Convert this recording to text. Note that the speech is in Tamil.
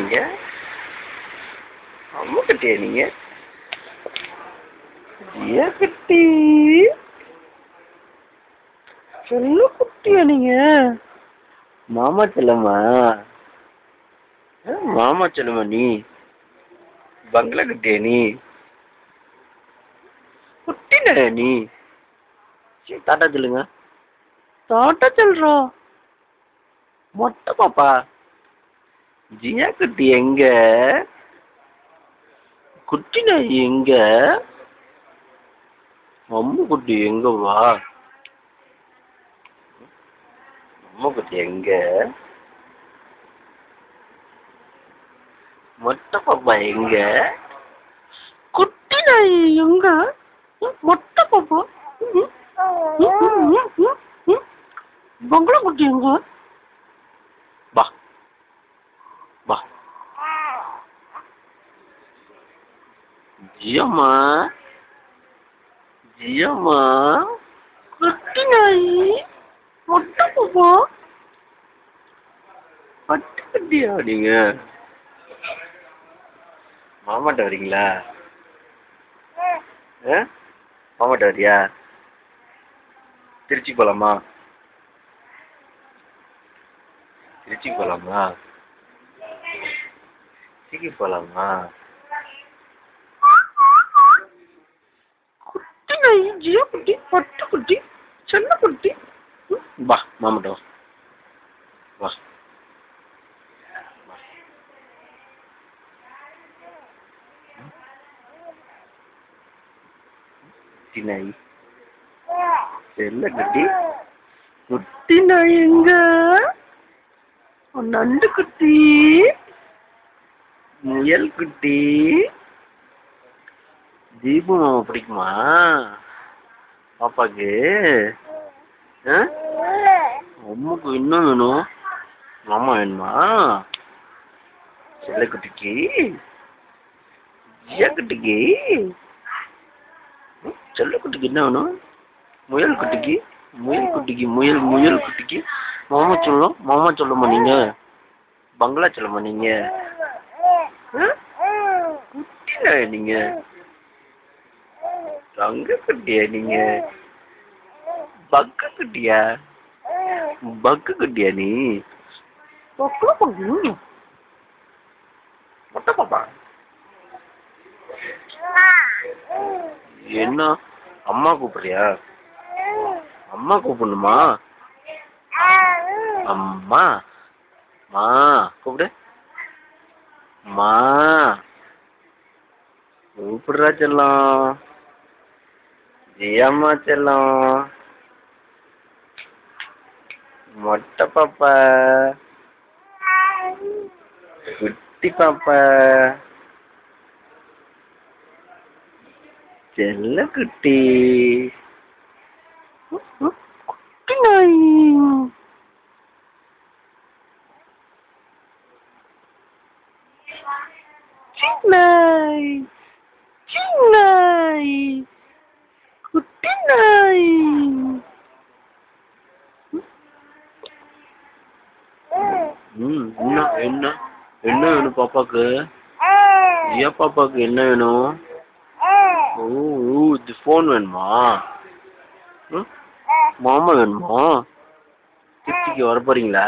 நீங்க அம்மா குட்டியா நீங்க ஜியா குட்டி செல்ல குட்டியா நீங்க மாமா செல்லம்மா மாமா செல்லம்மா நீ பங்களா குட்டியா நீ குட்டின நீ டாட்டா சொல்லுங்க டாட்டா சொல்றோம் மொட்டை பாப்பா ஜியா குட்டி எங்க குட்டி நாய் எங்க அம்மு குட்டி எங்க வா அம்மு குட்டி எங்க மொட்டை பாப்பா எங்க குட்டி நாய் எங்க மொட்டை பாப்பா பங்களா குட்டி எங்க பா பா ஜியம்மா ஜியம்மா குட்டி நாய் மொட்டை பாப்பா பட்டு குட்டியா நீங்க மாமாட்ட வரீங்களா மாமாட்ட வரியா திருச்சி போலாமா திருச்சி போலாமா திருச்சி போலாமா குட்டி நாய் ஜியா குட்டி பட்டு குட்டி செல்ல குட்டி வா மாமாட்ட வா குட்டி நாய் செல்ல குட்டி குட்டி நாய் எங்க நண்டு குட்டி முயல் குட்டி தீபு மாமா பிடிக்குமா பாப்பாக்கு அம்முக்கு இன்னும் வேணும் மாமா வேணுமா செல்ல குட்டிக்கு ஜியா குட்டிக்கு செல்ல குட்டிக்கு என்ன வேணும் முயல் குட்டிக்கு முயல் குட்டிக்கு மாமா சொல்லுமா நீங்க பங்களா சொல்லுமா நீங்க குட்டில நீங்க தங்க குட்டியா நீங்க பக்க குட்டியா நீ மொட்டை பாப்பா என்ன அம்மா கூப்பிடுறியா அம்மா கூப்பிடணுமா அம்மா மா கூப்பிடு மா கூப்பிடுறா செல்லம் ஜியம்மா செல்லம் மொட்டை பாப்பா குட்டி பாப்பா செல்ல குட்டி குட்டி நாய் சின்னாய் குட்டி நாய் என்ன வேணும் பாப்பாக்கு ஏன் பாப்பாக்கு என்ன வேணும் இது ஃபோன் வேணுமா மாமா வேணுமா திருச்சிக்கு வர போறீங்களா